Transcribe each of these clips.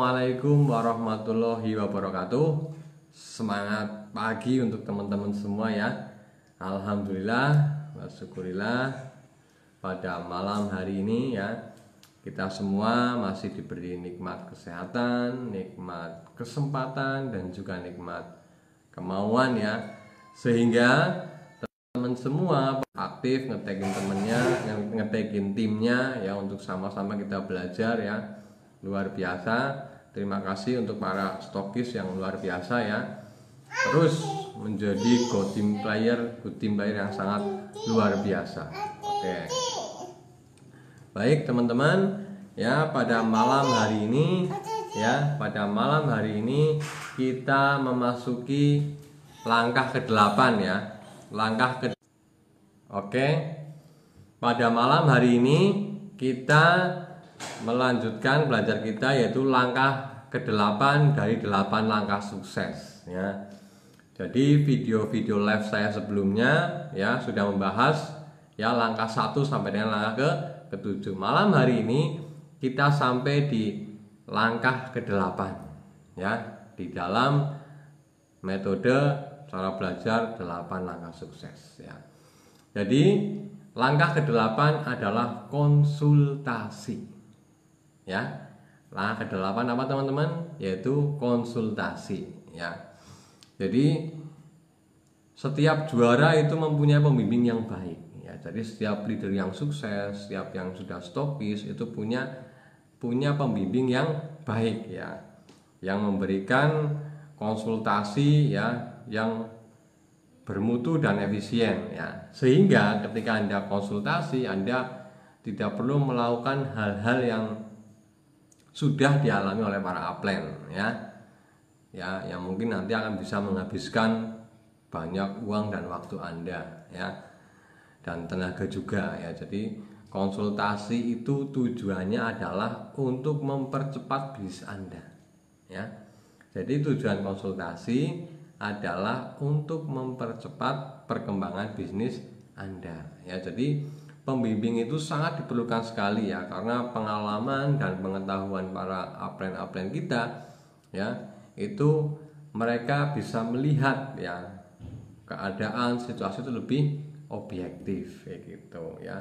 Assalamualaikum warahmatullahi wabarakatuh. Semangat pagi untuk teman-teman semua ya. Alhamdulillah wa syukurillah, pada malam hari ini ya, kita semua masih diberi nikmat kesehatan, nikmat kesempatan, dan juga nikmat kemauan ya. Sehingga teman semua aktif ngetekin temennya, ngetekin timnya ya, untuk sama-sama kita belajar ya. Luar biasa. Terima kasih untuk para stokis yang luar biasa ya, terus menjadi good team player yang sangat luar biasa. Oke. Baik teman-teman ya, pada malam hari ini kita memasuki langkah ke-8 ya. Oke. Pada malam hari ini kita melanjutkan belajar kita, yaitu langkah ke-8 dari 8 langkah sukses ya. Jadi video-video live saya sebelumnya ya sudah membahas ya langkah 1 sampai dengan langkah ke-7. Malam hari ini kita sampai di langkah ke-8 ya, di dalam metode cara belajar 8 langkah sukses ya. Jadi langkah ke-8 adalah konsultasi. Ya, langkah ke-8 apa teman-teman? Yaitu konsultasi ya. Jadi setiap juara itu mempunyai pembimbing yang baik ya. Jadi setiap leader yang sukses, setiap yang sudah stokis itu punya pembimbing yang baik ya, yang memberikan konsultasi ya, yang bermutu dan efisien ya. Sehingga ketika Anda konsultasi, Anda tidak perlu melakukan hal-hal yang sudah dialami oleh para upline ya, yang mungkin nanti akan bisa menghabiskan banyak uang dan waktu Anda ya, dan tenaga juga ya. Jadi konsultasi itu tujuannya adalah untuk mempercepat bisnis Anda ya. Jadi tujuan konsultasi adalah untuk mempercepat perkembangan bisnis Anda ya. Jadi pembimbing itu sangat diperlukan sekali ya, karena pengalaman dan pengetahuan para upline kita ya, itu mereka bisa melihat ya keadaan situasi itu lebih objektif kayak gitu ya.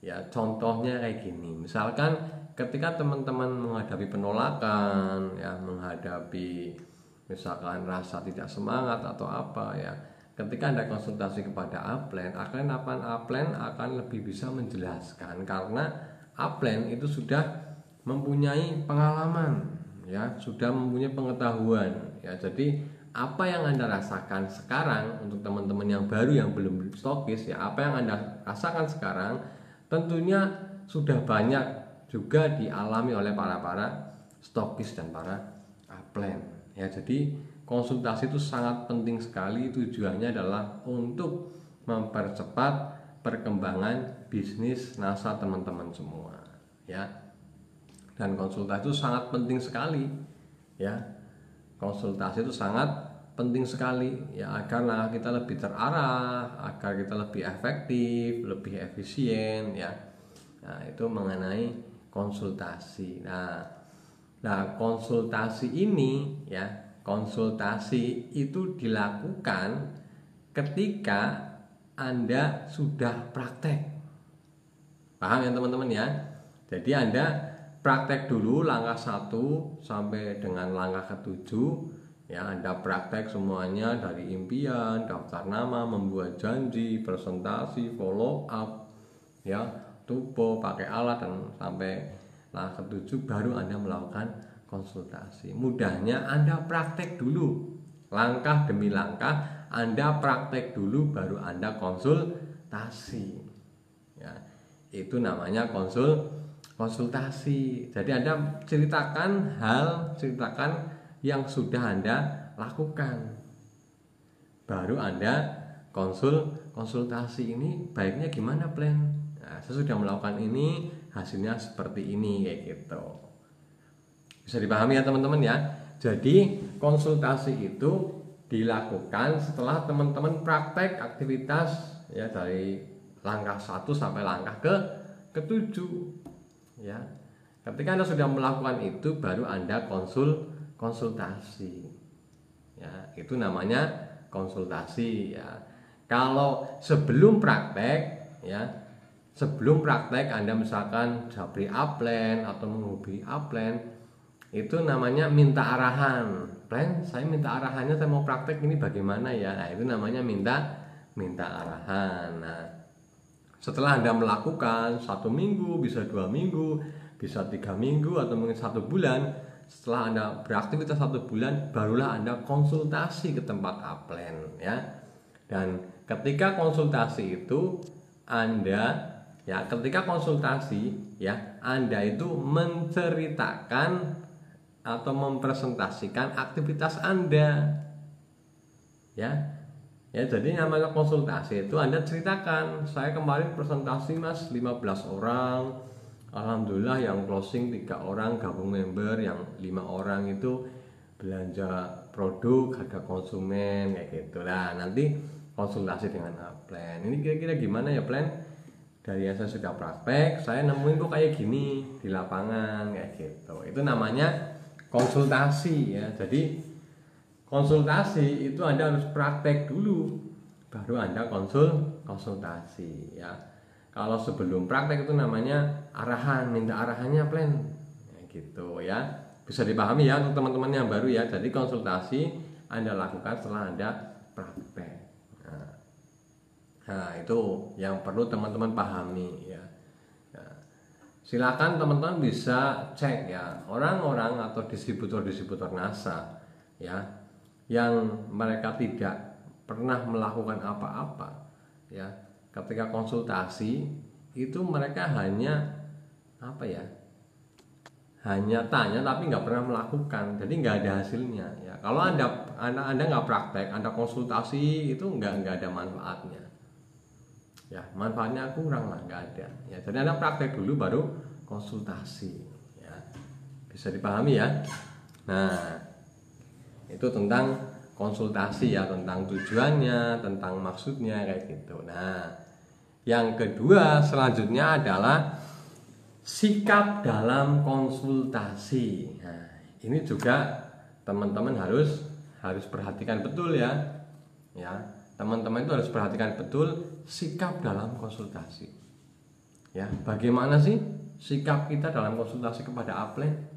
Ya contohnya kayak gini, misalkan ketika teman-teman menghadapi penolakan ya, menghadapi misalkan rasa tidak semangat atau apa ya, ketika Anda konsultasi kepada upline akan lebih bisa menjelaskan, karena upline itu sudah mempunyai pengalaman ya, sudah mempunyai pengetahuan ya. Jadi apa yang Anda rasakan sekarang, untuk teman-teman yang baru yang belum stokis ya, apa yang Anda rasakan sekarang tentunya sudah banyak juga dialami oleh para stokis dan para upline ya. Jadi konsultasi itu sangat penting sekali, tujuannya adalah untuk mempercepat perkembangan bisnis NASA teman-teman semua ya. Dan konsultasi itu sangat penting sekali ya. Konsultasi itu sangat penting sekali ya, agar kita lebih terarah, agar kita lebih efektif, lebih efisien ya. Nah, itu mengenai konsultasi. Nah, konsultasi ini ya, konsultasi itu dilakukan ketika Anda sudah praktek. Paham ya teman-teman ya? Jadi Anda praktek dulu langkah 1 sampai dengan langkah ke-7 ya. Anda praktek semuanya dari impian, daftar nama, membuat janji, presentasi, follow up ya, tupo, pakai alat, dan sampai langkah ke-7 baru Anda melakukan konsultasi. Mudahnya Anda praktek dulu, langkah demi langkah Anda praktek dulu, baru Anda konsultasi ya. Itu namanya konsultasi. Jadi Anda ceritakan yang sudah Anda lakukan, baru Anda konsultasi. Ini baiknya gimana plan? Nah, saya sudah melakukan ini, hasilnya seperti ini kayak gitu. Bisa dipahami ya teman-teman ya. Jadi konsultasi itu dilakukan setelah teman-teman praktek aktivitas ya, dari langkah 1 sampai langkah ke-7 ya. Ketika Anda sudah melakukan itu, baru Anda konsultasi. Ya, itu namanya konsultasi ya. Kalau sebelum praktek ya, sebelum praktek Anda misalkan japri upline atau menghubungi upline, itu namanya minta arahan. Plan, saya minta arahannya, saya mau praktek ini bagaimana ya. Nah, itu namanya minta arahan. Nah, setelah Anda melakukan 1 minggu, bisa 2 minggu, bisa 3 minggu, atau mungkin 1 bulan, setelah Anda beraktivitas 1 bulan, barulah Anda konsultasi ke tempat upline ya. Dan ketika konsultasi itu Anda ya, ketika konsultasi ya, Anda itu menceritakan atau mempresentasikan aktivitas Anda ya. Ya, jadi namanya konsultasi itu Anda ceritakan, saya kemarin presentasi Mas 15 orang, alhamdulillah yang closing 3 orang gabung member, yang 5 orang itu belanja produk harga konsumen kayak gitu. Nah, nanti konsultasi dengan plan. Ini kira-kira gimana ya plan? Dari yang saya sudah praktek, saya nemuin kok kayak gini di lapangan kayak gitu. Itu namanya konsultasi ya. Jadi konsultasi itu Anda harus praktek dulu, baru Anda konsultasi ya. Kalau sebelum praktek itu namanya arahan, minta arahannya plan ya, gitu ya. Bisa dipahami ya untuk teman-teman yang baru ya. Jadi konsultasi Anda lakukan setelah Anda praktek. Nah, itu yang perlu teman-teman pahami ya. Silakan teman-teman bisa cek ya, orang-orang atau distributor-distributor NASA ya, yang mereka tidak pernah melakukan apa-apa ya, ketika konsultasi itu mereka hanya apa ya, hanya tanya tapi nggak pernah melakukan, jadi nggak ada hasilnya ya. Kalau anda nggak praktek, Anda konsultasi itu nggak ada manfaatnya ya, manfaatnya kurang lah, nggak ada ya. Jadi Anda praktek dulu baru konsultasi ya, bisa dipahami ya. Nah, itu tentang konsultasi ya, tentang tujuannya, tentang maksudnya kayak gitu. Nah, yang kedua selanjutnya adalah sikap dalam konsultasi. Nah, ini juga teman-teman harus perhatikan betul ya. Ya, teman-teman itu harus perhatikan betul sikap dalam konsultasi. Ya, bagaimana sih sikap kita dalam konsultasi kepada upline?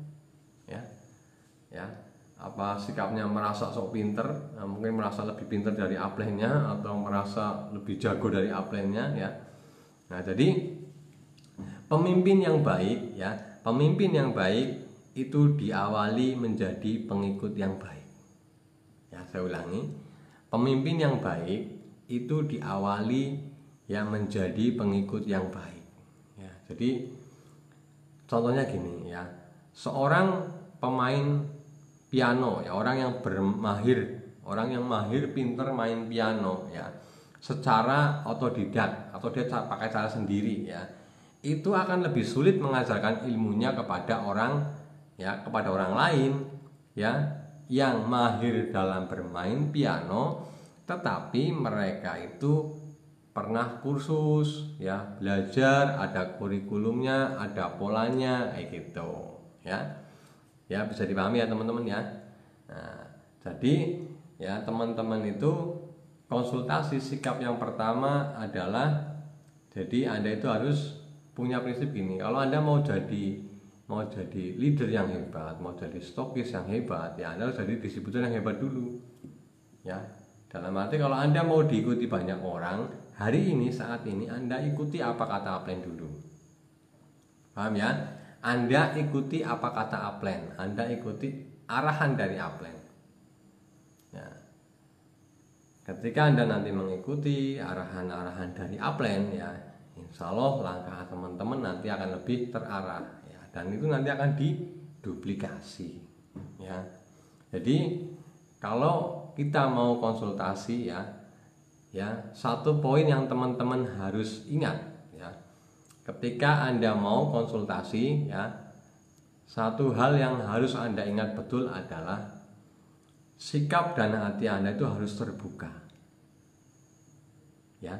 Ya, apa sikapnya merasa sok pinter, nah, mungkin merasa lebih pinter dari upline-nya, atau merasa lebih jago dari upline-nya ya. Nah, jadi pemimpin yang baik ya, pemimpin yang baik itu diawali menjadi pengikut yang baik. Ya, saya ulangi. Pemimpin yang baik itu diawali yang menjadi pengikut yang baik. Ya, jadi contohnya gini ya, seorang pemain piano ya, orang yang mahir pinter main piano ya, secara otodidak atau dia pakai cara sendiri ya, itu akan lebih sulit mengajarkan ilmunya kepada orang lain ya, yang mahir dalam bermain piano, tetapi mereka itu pernah kursus ya, belajar, ada kurikulumnya, ada polanya kayak gitu ya. Ya, bisa dipahami ya teman-teman ya. Nah, jadi ya teman-teman itu konsultasi, sikap yang pertama adalah, jadi Anda itu harus punya prinsip gini, kalau Anda mau jadi leader yang hebat, mau jadi stokis yang hebat ya, Anda harus jadi distributor yang hebat dulu ya. Dalam arti kalau Anda mau diikuti banyak orang, hari ini saat ini Anda ikuti apa kata upline dulu. Paham ya? Anda ikuti apa kata upline, Anda ikuti arahan dari upline ya. Ketika Anda nanti mengikuti arahan-arahan dari upline ya, insya Allah langkah teman-teman nanti akan lebih terarah ya, dan itu nanti akan diduplikasi ya. Jadi kalau kita mau konsultasi ya, satu poin yang teman-teman harus ingat ya, ketika Anda mau konsultasi ya, satu hal yang harus Anda ingat betul adalah sikap dan hati Anda itu harus terbuka ya.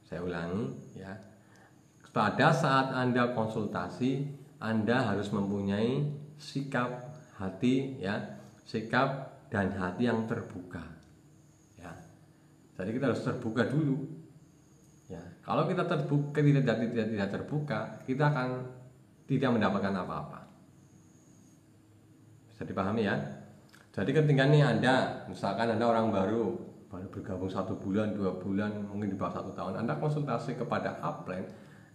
Saya ulangi ya, pada saat Anda konsultasi, Anda harus mempunyai sikap hati ya, sikap dan hati yang terbuka. Ya. Jadi kita harus terbuka dulu. Ya, kalau kita terbuka tidak terbuka, kita akan tidak mendapatkan apa-apa. Bisa dipahami ya? Jadi ketika nih misalkan Anda orang baru bergabung 1 bulan, 2 bulan, mungkin di bawah 1 tahun, Anda konsultasi kepada upline,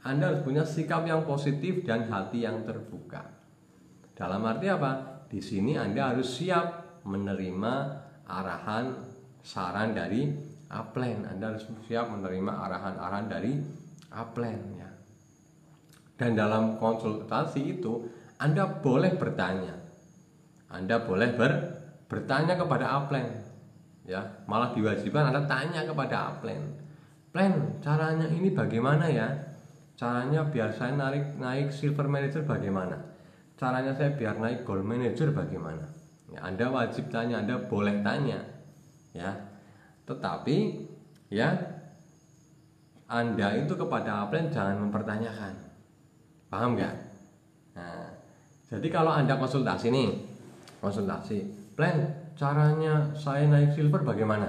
Anda harus punya sikap yang positif dan hati yang terbuka. Dalam arti apa? Di sini Anda harus siap menerima arahan, saran dari upline. Anda harus siap menerima arahan-arahan dari upline ya. Dan dalam konsultasi itu Anda boleh bertanya. Anda boleh bertanya kepada upline. Ya, malah diwajibkan Anda tanya kepada upline. Plan, caranya ini bagaimana ya? Caranya biar saya naik silver manager bagaimana? Caranya saya biar naik gold manager bagaimana? Ya, Anda wajib tanya, Anda boleh tanya. Ya. Tetapi ya Anda itu kepada upline jangan mempertanyakan. Paham nggak? Nah, jadi kalau Anda konsultasi, plan caranya saya naik silver bagaimana?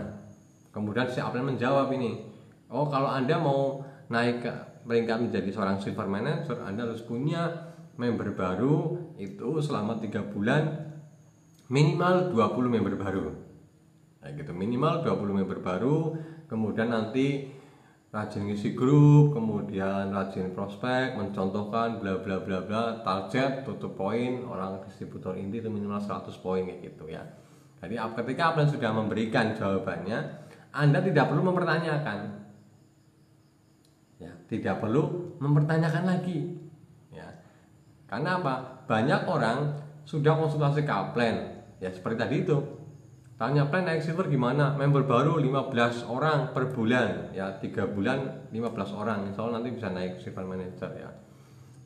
Kemudian si upline menjawab ini, oh kalau Anda mau naik ke peringkat menjadi seorang silver manager, Anda harus punya member baru itu selama 3 bulan minimal 20 member baru. Nah, gitu, minimal 20 member baru, kemudian nanti rajin ngisi grup, kemudian rajin prospek, mencontohkan bla bla bla bla, target, tutup poin, orang distributor inti itu minimal 100 poin kayak gitu ya. Jadi ketika upline sudah memberikan jawabannya, Anda tidak perlu mempertanyakan. Ya, tidak perlu mempertanyakan lagi. Ya. Karena apa? Banyak orang sudah konsultasi ke upline, ya seperti tadi itu. Tanya plan naik silver gimana? Member baru 15 orang per bulan, ya 3 bulan 15 orang, insya Allah nanti bisa naik silver manager ya.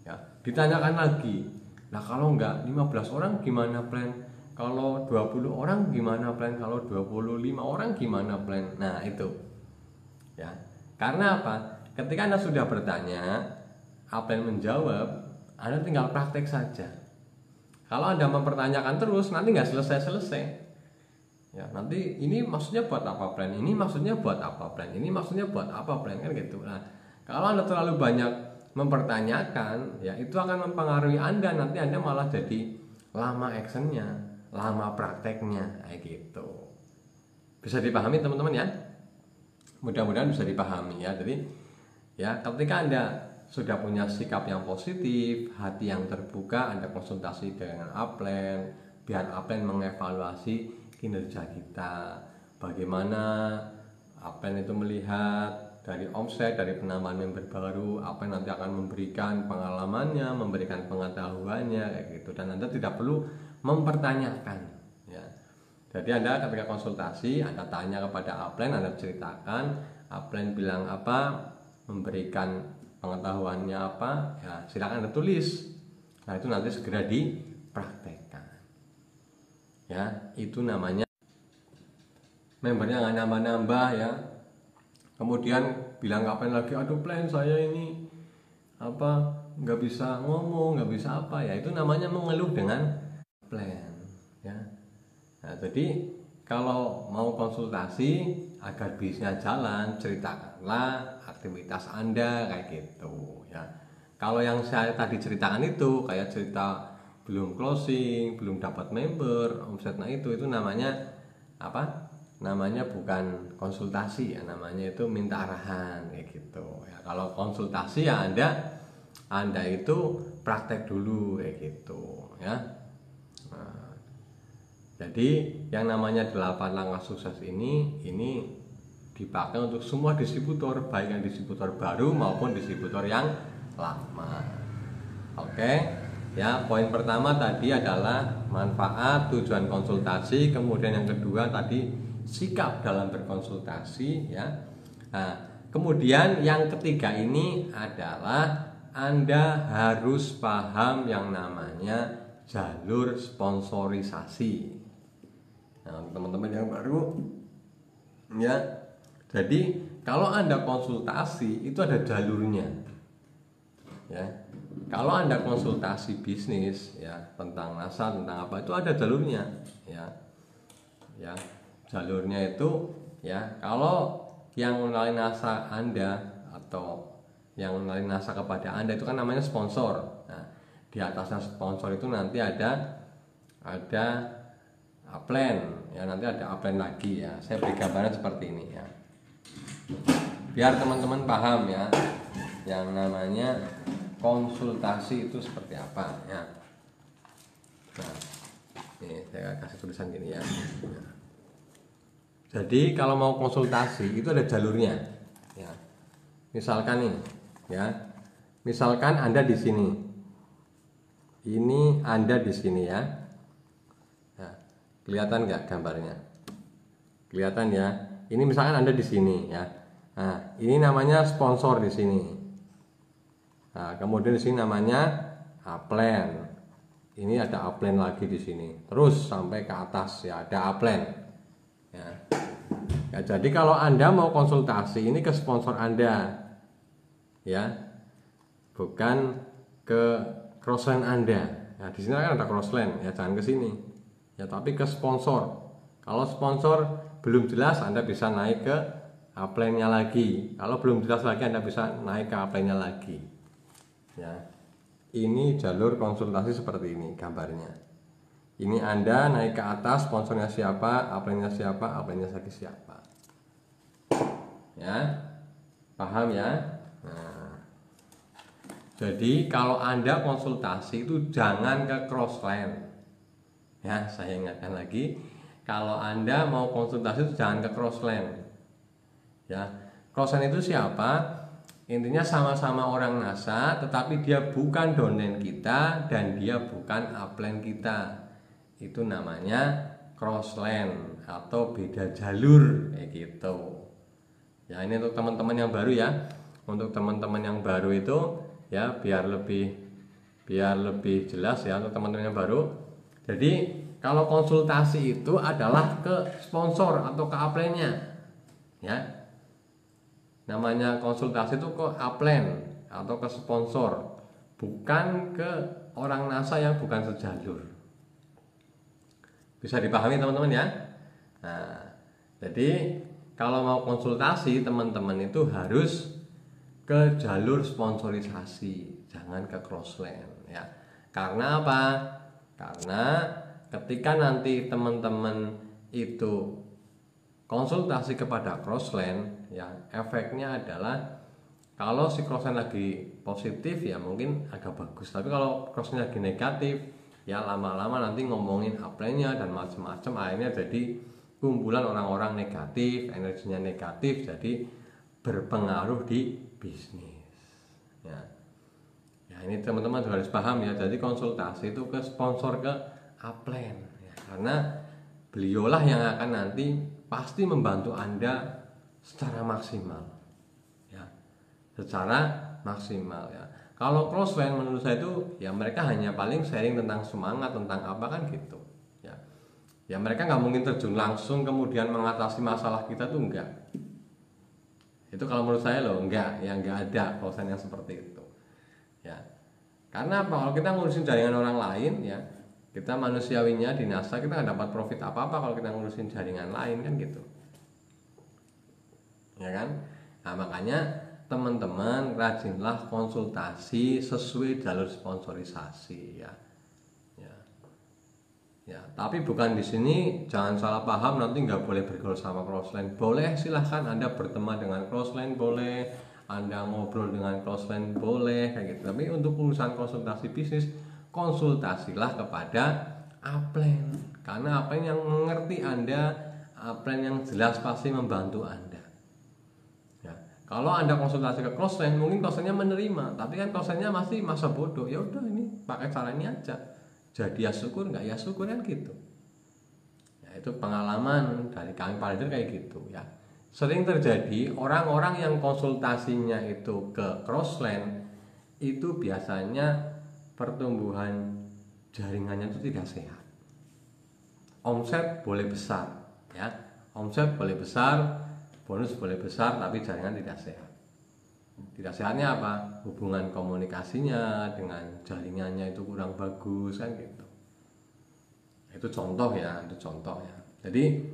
Ya, ditanyakan lagi. Nah kalau enggak 15 orang gimana plan? Kalau 20 orang gimana plan? Kalau 25 orang gimana plan? Nah itu. Ya, karena apa? Ketika Anda sudah bertanya, upline menjawab, Anda tinggal praktek saja. Kalau Anda mempertanyakan terus, nanti nggak selesai-selesai. Ya, nanti ini maksudnya buat apa plan? Ini maksudnya buat apa plan? Ini maksudnya buat apa plan? Kan gitu. Nah, kalau Anda terlalu banyak mempertanyakan, ya itu akan mempengaruhi Anda. Nanti Anda malah jadi lama actionnya, lama prakteknya, kayak gitu. Bisa dipahami teman-teman ya? Mudah-mudahan bisa dipahami ya. Jadi ya ketika Anda sudah punya sikap yang positif, hati yang terbuka, Anda konsultasi dengan upline, biar upline mengevaluasi kinerja kita, bagaimana upline itu melihat dari omset, dari penambahan member baru, upline nanti akan memberikan pengalamannya, memberikan pengetahuannya kayak gitu, dan Anda tidak perlu mempertanyakan ya. Jadi Anda ketika konsultasi, Anda tanya kepada upline, Anda ceritakan, upline bilang apa, memberikan pengetahuannya apa, ya silakan Anda tulis. Nah itu nanti segera dipraktekkan. Ya, itu namanya membernya nggak nambah-nambah ya. Kemudian bilang ngapain lagi, aduh plan saya ini apa nggak bisa ngomong, nggak bisa apa ya, itu namanya mengeluh dengan plan ya. Nah, jadi kalau mau konsultasi agar bisnisnya jalan, ceritakanlah aktivitas Anda kayak gitu ya. Kalau yang saya tadi ceritakan itu kayak cerita belum closing, belum dapat member, omset, nah itu namanya apa? Namanya bukan konsultasi ya, namanya itu minta arahan kayak gitu ya. Kalau konsultasi ya Anda itu praktek dulu kayak gitu ya. Nah, jadi yang namanya 8 langkah sukses ini dipakai untuk semua distributor, baik yang distributor baru maupun distributor yang lama. Oke. Ya, poin pertama tadi adalah manfaat, tujuan konsultasi, kemudian yang kedua tadi sikap dalam berkonsultasi ya. Nah, kemudian yang ketiga ini adalah Anda harus paham yang namanya jalur sponsorisasi. Nah, teman-teman yang baru ya. Jadi, kalau Anda konsultasi itu ada jalurnya. Ya. kalau Anda konsultasi bisnis ya tentang NASA, tentang apa, itu ada jalurnya ya. Ya, jalurnya itu ya, kalau yang mengenalin NASA Anda atau yang mengenalin NASA kepada Anda itu kan namanya sponsor. Nah, di atasnya sponsor itu nanti ada upline ya, nanti ada upline lagi ya. Saya beri gambaran seperti ini ya, biar teman-teman paham ya yang namanya konsultasi itu seperti apa ya. Nah, ini saya kasih tulisan gini ya. Jadi kalau mau konsultasi itu ada jalurnya ya. Misalkan nih ya, misalkan Anda di sini, ini Anda di sini ya. Nah, kelihatan nggak gambarnya? Kelihatan ya. Ini misalkan Anda di sini ya. Nah, ini namanya sponsor di sini. Nah, kemudian di sini namanya upline. Ini ada upline lagi di sini. Terus sampai ke atas ya ada upline. Ya. Ya, jadi kalau Anda mau konsultasi ini ke sponsor Anda. Ya. Bukan ke crossline Anda. Ya, di sini kan ada crossline, ya jangan ke sini. Ya, tapi ke sponsor. Kalau sponsor belum jelas, Anda bisa naik ke upline-nya lagi. Kalau belum jelas lagi, Anda bisa naik ke upline-nya lagi. Ya, ini jalur konsultasi seperti ini gambarnya. Ini Anda naik ke atas, sponsornya siapa, upline-nya siapa, upline-nya siapa. Ya, paham ya? Nah, jadi kalau Anda konsultasi itu jangan ke crossline. Ya, saya ingatkan lagi, kalau Anda mau konsultasi itu jangan ke crossline. Ya, crossline itu siapa? Intinya sama-sama orang NASA, tetapi dia bukan downline kita dan dia bukan upline kita. Itu namanya crossline atau beda jalur kayak gitu. Ya, ini untuk teman-teman yang baru ya. Untuk teman-teman yang baru itu ya biar lebih jelas ya untuk teman-teman yang baru. Jadi kalau konsultasi itu adalah ke sponsor atau ke upline-nya. Ya. Namanya konsultasi itu ke upline atau ke sponsor, bukan ke orang NASA yang bukan sejalur. Bisa dipahami teman-teman ya? Nah, jadi kalau mau konsultasi teman-teman itu harus ke jalur sponsorisasi, jangan ke crossline ya. Karena apa? Karena ketika nanti teman-teman itu konsultasi kepada crossline ya, efeknya adalah kalau si crossline lagi positif ya mungkin agak bagus, tapi kalau crossline lagi negatif ya lama-lama nanti ngomongin upline-nya dan macam-macam, akhirnya jadi kumpulan orang-orang negatif, energinya negatif, jadi berpengaruh di bisnis ya. Ya, ini teman-teman harus paham ya. Jadi konsultasi itu ke sponsor, ke upline ya, karena beliaulah yang akan nanti pasti membantu Anda secara maksimal ya, secara maksimal ya. Kalau crossline menurut saya itu ya mereka hanya paling sharing tentang semangat, tentang apa kan gitu ya. Ya mereka nggak mungkin terjun langsung kemudian mengatasi masalah kita tuh enggak. Itu kalau menurut saya loh, enggak, ya enggak ada crossline yang seperti itu ya. Karena apa? Kalau kita ngurusin jaringan orang lain ya, kita manusiawinya di NASA, kita nggak dapat profit apa-apa kalau kita ngurusin jaringan lain kan gitu ya kan. Nah makanya teman-teman rajinlah konsultasi sesuai jalur sponsorisasi ya. Ya, tapi bukan di sini jangan salah paham nanti nggak boleh bergaul sama crossline. Boleh, silahkan Anda berteman dengan crossline, boleh Anda ngobrol dengan crossline, boleh kayak gitu. Tapi untuk urusan konsultasi bisnis, konsultasilah kepada upline. Karena upline yang mengerti Anda, upline yang jelas pasti membantu Anda. Ya, kalau Anda konsultasi ke crossline, mungkin crossline-nya menerima, tapi kan crossline-nya masih masa bodoh. Ya udah, ini pakai cara ini aja. Jadi ya syukur, nggak ya syukur kan gitu ya. Itu pengalaman dari kami para leader kayak gitu ya. Sering terjadi orang-orang yang konsultasinya itu ke crossline itu biasanya pertumbuhan jaringannya itu tidak sehat. Omset boleh besar ya, omset boleh besar, bonus boleh besar, tapi jaringan tidak sehat Tidak sehatnya apa? Hubungan komunikasinya dengan jaringannya itu kurang bagus kan gitu. Itu contoh ya, itu contoh ya. Jadi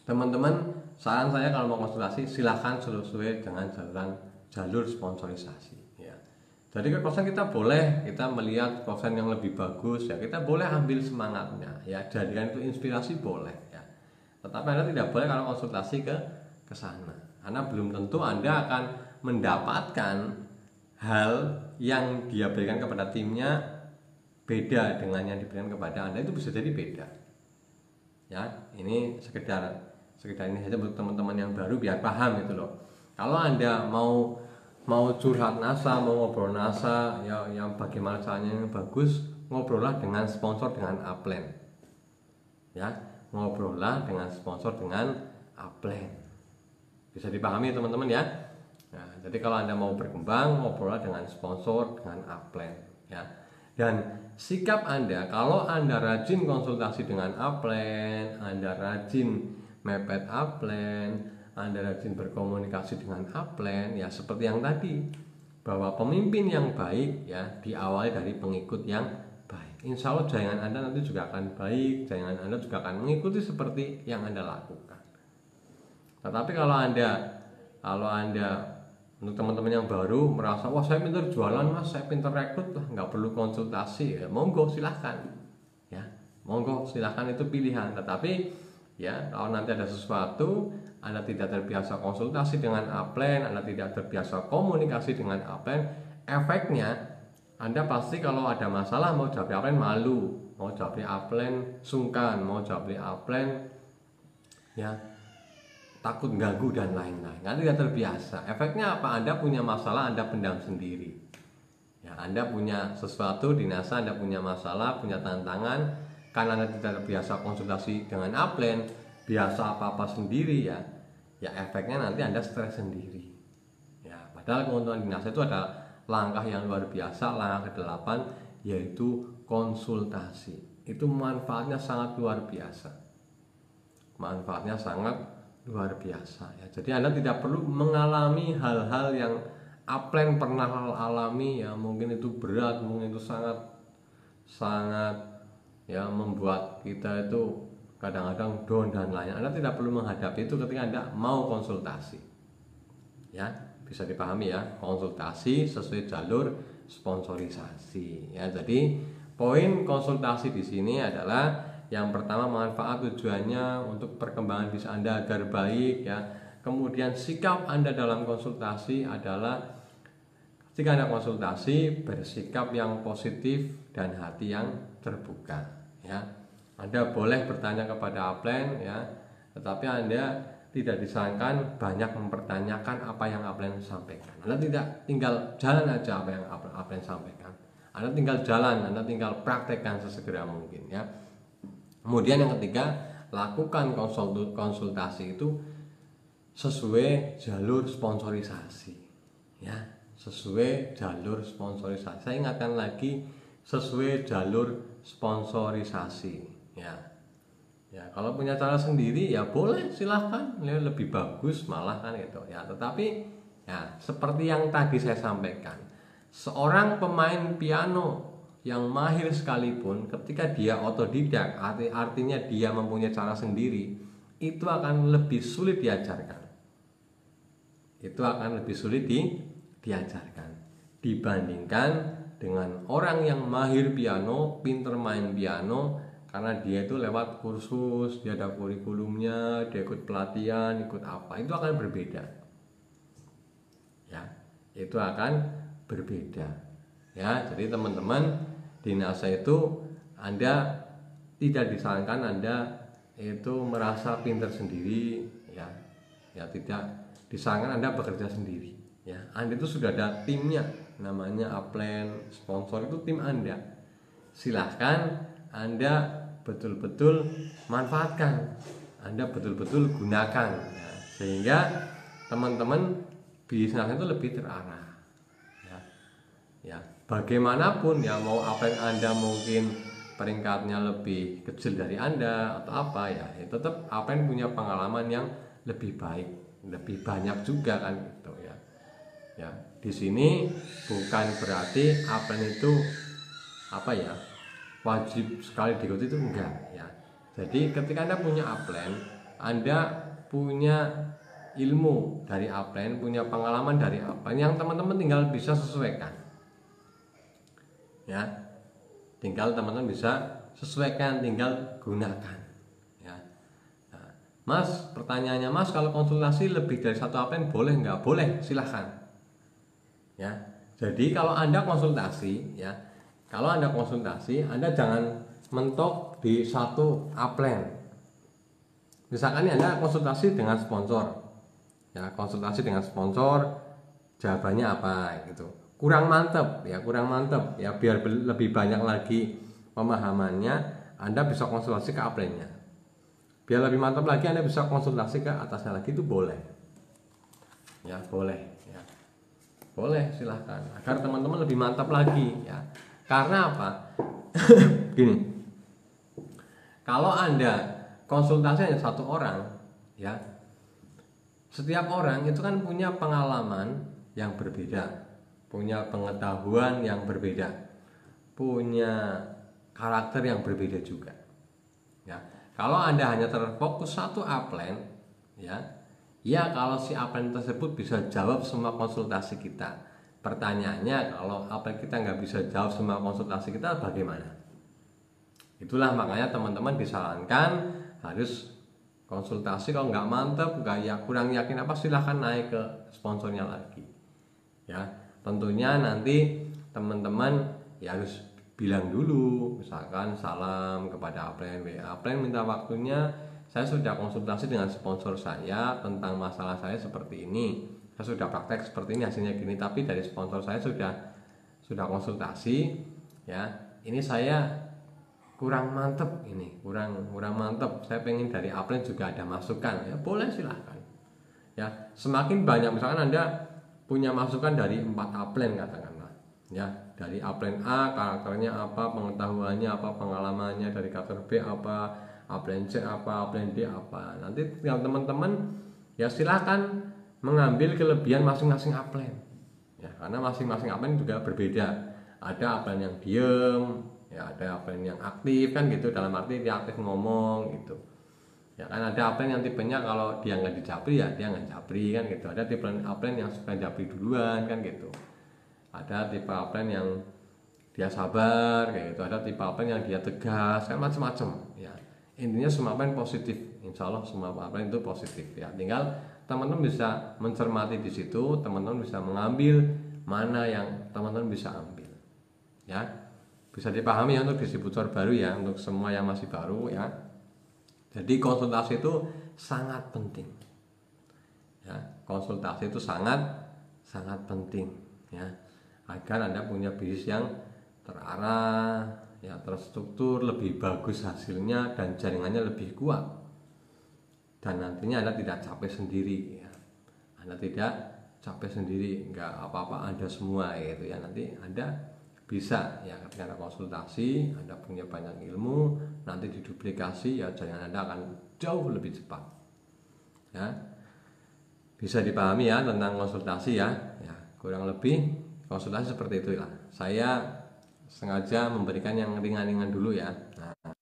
teman-teman, saran saya kalau mau konsultasi silahkan sesuai dengan jalur sponsorisasi ya. Jadi ke kosan kita boleh, kita melihat kosan yang lebih bagus ya, kita boleh ambil semangatnya ya, jadikan itu inspirasi boleh ya. Tetapi Anda tidak boleh kalau konsultasi ke sana, karena belum tentu Anda akan mendapatkan hal yang dia berikan kepada timnya beda dengan yang diberikan kepada Anda, itu bisa jadi beda ya. Ini sekedar ini saja buat teman-teman yang baru biar paham itu loh. Kalau Anda mau curhat NASA, mau ngobrol NASA ya, yang bagaimana caranya yang bagus, ngobrollah dengan sponsor dengan upline ya, ngobrollah dengan sponsor dengan upline. Bisa dipahami teman-teman ya. Nah, jadi kalau Anda mau berkembang, ngobrollah dengan sponsor dengan upline ya. Dan sikap Anda, kalau Anda rajin konsultasi dengan upline, Anda rajin mepet upline, Anda rajin berkomunikasi dengan upline ya, seperti yang tadi, bahwa pemimpin yang baik ya diawali dari pengikut yang baik. Insya Allah jaringan Anda nanti juga akan baik, jaringan Anda juga akan mengikuti seperti yang Anda lakukan. Tetapi kalau Anda untuk teman-teman yang baru merasa, wah saya pintar jualan mas, saya pintar rekrut lah, nggak perlu konsultasi ya, monggo silahkan ya, monggo silahkan, itu pilihan. Tetapi ya kalau nanti ada sesuatu, Anda tidak terbiasa konsultasi dengan upline, Anda tidak terbiasa komunikasi dengan upline, efeknya Anda pasti kalau ada masalah mau jawab upline malu, mau jawab upline sungkan, mau jawab upline ya takut ganggu dan lain-lain. Anda tidak terbiasa. Efeknya apa? Anda punya masalah, Anda pendam sendiri. Ya, Anda punya sesuatu di NASA, Anda punya masalah, punya tantangan, karena Anda tidak terbiasa konsultasi dengan upline, biasa apa-apa sendiri ya. Ya efeknya nanti Anda stres sendiri. Ya, padahal keuntungan di NASA itu ada langkah yang luar biasa, langkah ke-8 yaitu konsultasi. Itu manfaatnya sangat luar biasa. Manfaatnya sangat luar biasa ya. Jadi Anda tidak perlu mengalami hal-hal yang upline pernah alami ya, mungkin itu berat, mungkin itu sangat ya membuat kita itu kadang-kadang down dan lain. Anda tidak perlu menghadapi itu ketika Anda mau konsultasi ya. Bisa dipahami ya, konsultasi sesuai jalur sponsorisasi ya. Jadi poin konsultasi di sini adalah yang pertama, manfaat tujuannya untuk perkembangan bisnis Anda agar baik ya. Kemudian sikap Anda dalam konsultasi adalah jika Anda konsultasi bersikap yang positif dan hati yang terbuka ya. Anda boleh bertanya kepada upline ya, tetapi Anda tidak disarankan banyak mempertanyakan apa yang upline sampaikan. Anda tidak tinggal jalan aja apa yang upline sampaikan. Anda tinggal jalan, Anda tinggal praktekkan sesegera mungkin ya. Kemudian yang ketiga, lakukan konsultasi itu sesuai jalur sponsorisasi ya, sesuai jalur sponsorisasi. Saya ingatkan lagi, sesuai jalur sponsorisasi ya. Ya, kalau punya cara sendiri ya boleh, silahkan, lebih bagus malah kan gitu ya. Tetapi ya seperti yang tadi saya sampaikan, seorang pemain piano yang mahir sekalipun, ketika dia otodidak, artinya dia mempunyai cara sendiri, itu akan lebih sulit diajarkan. Itu akan lebih sulit diajarkan dibandingkan dengan orang yang mahir piano, pinter main piano, karena dia itu lewat kursus, dia ada kurikulumnya, dia ikut pelatihan, ikut apa, itu akan berbeda. Ya, itu akan berbeda. Ya, jadi teman-teman, di NASA itu Anda tidak disarankan Anda itu merasa pintar sendiri ya. Ya tidak disarankan Anda bekerja sendiri ya. Anda itu sudah ada timnya, namanya upline, sponsor, itu tim Anda. Silahkan Anda betul-betul manfaatkan, Anda betul-betul gunakan ya, sehingga teman-teman bisnis itu lebih terarah ya. Ya, bagaimanapun ya, mau apa yang Anda mungkin peringkatnya lebih kecil dari Anda atau apa ya, tetap apa yang punya pengalaman yang lebih baik, lebih banyak juga kan gitu ya. Ya, di sini bukan berarti upline itu wajib sekali diikuti, itu enggak ya. Jadi ketika Anda punya upline, Anda punya ilmu dari upline, punya pengalaman dari upline yang teman-teman tinggal bisa sesuaikan. Ya. Tinggal teman-teman bisa sesuaikan, tinggal gunakan. Ya. Nah, Mas, pertanyaannya Mas, kalau konsultasi lebih dari satu upline boleh nggak? Boleh, silahkan. Ya. Jadi kalau Anda konsultasi, Anda jangan mentok di satu upline. Misalkan Anda konsultasi dengan sponsor, jawabannya apa gitu, kurang mantep ya, biar lebih banyak lagi pemahamannya, Anda bisa konsultasi ke upline-nya. Biar lebih mantap lagi, Anda bisa konsultasi ke atasnya lagi, itu boleh ya, boleh silahkan, agar teman-teman lebih mantap lagi ya. Karena apa? Gini, kalau Anda konsultasi hanya satu orang ya, setiap orang itu kan punya pengalaman yang berbeda, punya pengetahuan yang berbeda, punya karakter yang berbeda juga ya. Kalau Anda hanya terfokus satu upline ya, kalau si upline tersebut bisa jawab semua konsultasi kita. Pertanyaannya, kalau upline kita nggak bisa jawab semua konsultasi kita, bagaimana? Itulah makanya teman-teman disarankan harus konsultasi. Kalau nggak mantap, kurang yakin silahkan naik ke sponsornya lagi ya. Tentunya nanti teman-teman ya harus bilang dulu, misalkan salam kepada upline, upline minta waktunya, saya sudah konsultasi dengan sponsor saya tentang masalah saya seperti ini, saya sudah praktek seperti ini, hasilnya gini, tapi dari sponsor saya sudah konsultasi ya, ini saya kurang mantep, kurang mantep, saya pengen dari upline juga ada masukan ya, boleh silahkan ya. Semakin banyak, misalkan Anda punya masukan dari 4 upline katakanlah ya, dari upline A karakternya apa, pengetahuannya apa, pengalamannya, dari karakter B apa, upline C apa, upline D apa, nanti tinggal teman-teman ya silahkan mengambil kelebihan masing-masing upline ya, karena masing-masing upline juga berbeda. Ada upline yang diem ya, ada upline yang aktif kan gitu, dalam arti dia aktif ngomong gitu ya kan. Ada upline yang tipenya kalau dia nggak dijabri ya dia nggak japri kan gitu. Ada tipe upline yang suka japri duluan kan gitu. Ada tipe upline yang dia sabar kayak gitu. Ada tipe upline yang dia tegas kan, macam-macam ya. Intinya semua upline positif, insya Allah semua upline itu positif ya. Tinggal teman-teman bisa mencermati di situ, teman-teman bisa mengambil mana yang teman-teman bisa ambil ya. Bisa dipahami ya untuk distributor baru ya, untuk semua yang masih baru ya. Jadi konsultasi itu sangat penting ya, konsultasi itu sangat penting ya, agar Anda punya bisnis yang terarah ya, terstruktur, lebih bagus hasilnya, dan jaringannya lebih kuat, dan nantinya Anda tidak capek sendiri ya. Anda tidak capek sendiri, nggak apa-apa Anda semua gitu ya. Nanti Anda bisa ya, ketika Anda konsultasi, Anda punya banyak ilmu, nanti diduplikasi ya, jaringan Anda akan jauh lebih cepat ya. Bisa dipahami ya tentang konsultasi ya, kurang lebih konsultasi seperti itulah. Saya sengaja memberikan yang ringan-ringan dulu ya. Nah,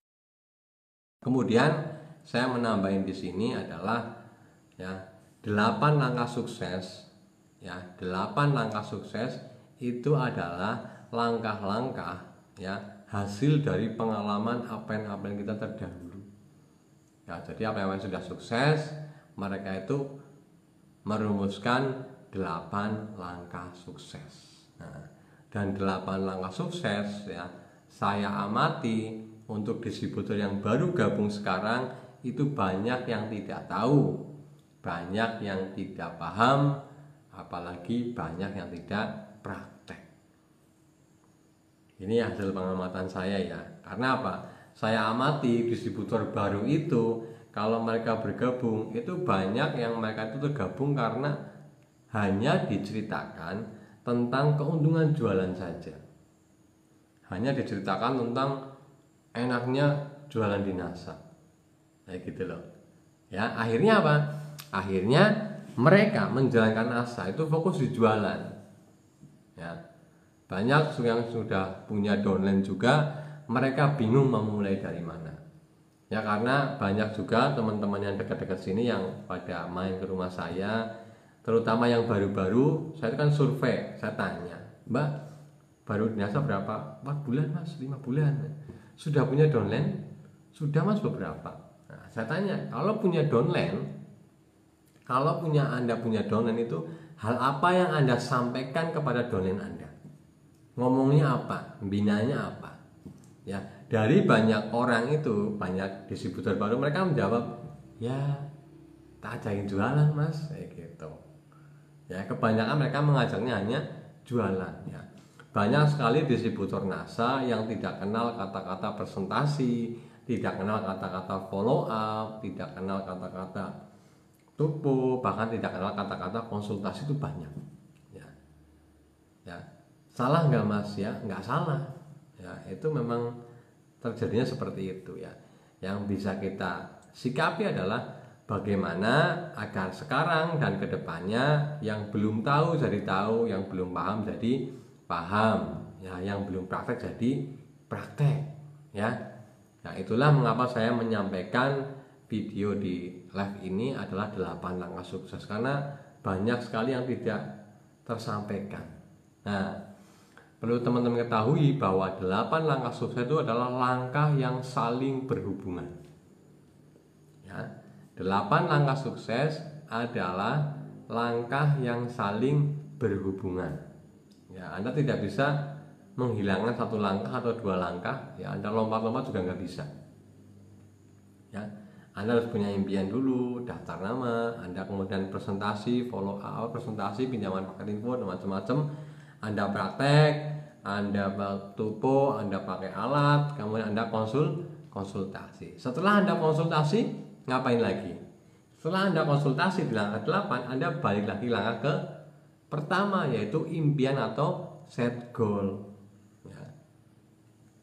kemudian saya menambahin di sini adalah ya 8 langkah sukses ya. 8 langkah sukses itu adalah langkah-langkah ya, hasil dari pengalaman upline kita terdahulu ya. Jadi upline sudah sukses, mereka itu merumuskan 8 langkah sukses. Nah, dan 8 langkah sukses ya, saya amati untuk distributor yang baru gabung sekarang itu banyak yang tidak tahu, banyak yang tidak paham, apalagi banyak yang tidak praktek. Ini hasil pengamatan saya ya. Karena apa? Saya amati distributor baru itu, kalau mereka bergabung itu banyak yang mereka itu tergabung karena hanya diceritakan tentang keuntungan jualan saja, hanya diceritakan tentang enaknya jualan di NASA kayak gitu loh ya. Akhirnya apa? Akhirnya mereka menjalankan asa itu fokus di jualan. Ya, banyak yang sudah punya downline juga, mereka bingung mau mulai dari mana. Ya karena banyak juga teman-teman yang dekat-dekat sini yang pada main ke rumah saya, terutama yang baru-baru, saya kan survei, saya tanya, Mbak, baru dinasa berapa? 4 bulan Mas, 5 bulan. Sudah punya downline? Sudah Mas beberapa. Nah, saya tanya, kalau punya downline, Anda punya downline itu, hal apa yang Anda sampaikan kepada downline Anda? Ngomongnya apa? Binanya apa? Ya, dari banyak orang itu, banyak distributor baru, mereka menjawab, ya tak ajakin jualan Mas, kayak gitu. Ya, kebanyakan mereka mengajarnya hanya jualan. Ya, banyak sekali distributor NASA yang tidak kenal kata-kata presentasi, tidak kenal kata-kata follow up, tidak kenal kata-kata tupo, bahkan tidak kenal kata-kata konsultasi, itu banyak. Ya, ya, salah nggak Mas? Ya, nggak salah. Ya, itu memang terjadinya seperti itu ya. Yang bisa kita sikapi adalah bagaimana agar sekarang dan kedepannya yang belum tahu jadi tahu, yang belum paham jadi paham, ya, yang belum praktek jadi praktek, ya. Nah, itulah mengapa saya menyampaikan video di live ini adalah 8 langkah sukses, karena banyak sekali yang tidak tersampaikan. Nah, perlu teman-teman ketahui bahwa 8 langkah sukses itu adalah langkah yang saling berhubungan. Ya, 8 langkah sukses adalah langkah yang saling berhubungan. Ya, Anda tidak bisa menghilangkan 1 langkah atau 2 langkah. Ya, Anda lompat-lompat juga nggak bisa. Ya, Anda harus punya impian dulu, daftar nama, Anda kemudian presentasi, follow up, presentasi, pinjaman paket info, dan macam-macam. Anda praktek, Anda tupo, Anda pakai alat, kemudian Anda konsultasi. Setelah Anda konsultasi, ngapain lagi? Setelah Anda konsultasi di langkah 8, Anda balik lagi langkah ke pertama, yaitu impian atau set goal. Ya.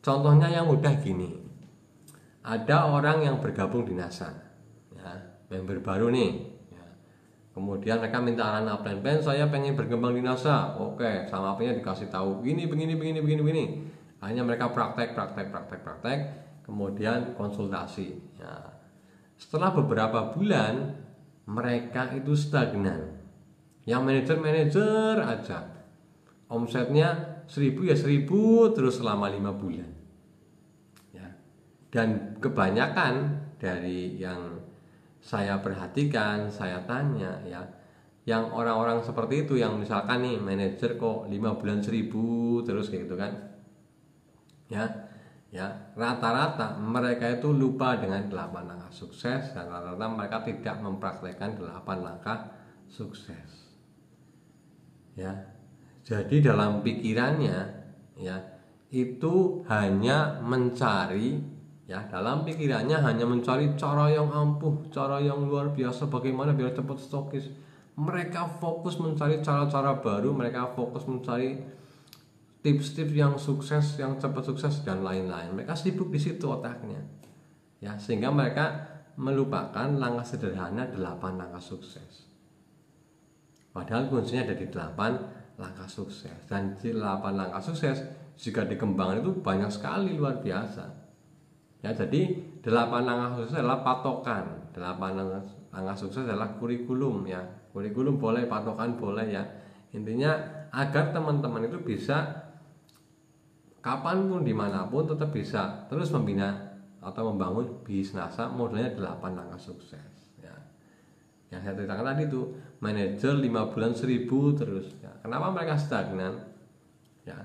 Contohnya yang mudah gini, ada orang yang bergabung di NASA, ya, member baru nih. Kemudian mereka minta arahan plan, saya pengen berkembang di NASA. Oke, sama apanya dikasih tahu, begini. Hanya mereka praktek, kemudian konsultasi. Ya. Setelah beberapa bulan, mereka itu stagnan. Yang manajer aja, omsetnya 1.000 ya 1.000 terus selama 5 bulan. Ya. Dan kebanyakan dari yang saya perhatikan, saya tanya, ya, yang orang-orang seperti itu, yang misalkan nih manajer kok 5 bulan 1.000 terus kayak gitu kan, ya rata-rata mereka itu lupa dengan 8 langkah sukses, dan rata-rata mereka tidak mempraktekkan 8 langkah sukses. Ya, jadi dalam pikirannya, ya, itu hanya mencari. Ya, dalam pikirannya hanya mencari cara yang ampuh, cara yang luar biasa, bagaimana biar cepat stokis. Mereka fokus mencari cara-cara baru, mereka fokus mencari tips-tips yang sukses, yang cepat sukses dan lain-lain. Mereka sibuk di situ otaknya. Ya, sehingga mereka melupakan langkah sederhana 8 langkah sukses. Padahal kuncinya ada di 8 langkah sukses. Dan di 8 langkah sukses jika dikembangkan itu banyak sekali, luar biasa. Ya, jadi 8 langkah sukses adalah patokan. 8 langkah sukses adalah kurikulum, ya. Kurikulum boleh, patokan boleh, ya. Intinya agar teman-teman itu bisa kapanpun, dimanapun, tetap bisa terus membina atau membangun bisnis NASA modelnya 8 langkah sukses, ya. Yang saya ceritakan tadi itu manajer 5 bulan 1.000 terus, ya. Kenapa mereka stagnan? Ya,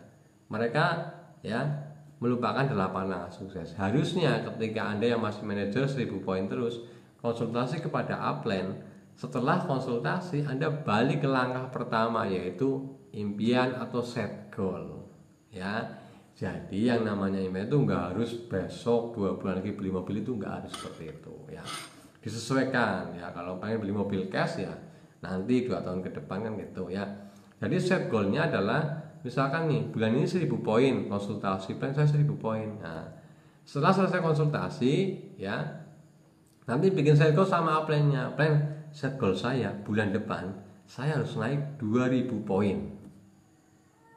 mereka, ya, melupakan 8 langkah sukses. Harusnya ketika Anda yang masih manajer 1.000 poin terus, konsultasi kepada upline. Setelah konsultasi, Anda balik ke langkah pertama, yaitu impian atau set goal. Ya, jadi yang namanya impian itu nggak harus besok 2 bulan lagi beli mobil, itu nggak harus seperti itu. Ya, disesuaikan. Ya, kalau pengen beli mobil cash, ya nanti 2 tahun ke depan kan gitu, ya. Jadi set goalnya adalah, misalkan nih bulan ini 1.000 poin konsultasi, plan saya 1.000 poin. Nah, setelah selesai konsultasi, ya, nanti bikin set goal sama plan-nya. Plan set goal saya bulan depan saya harus naik 2000 poin.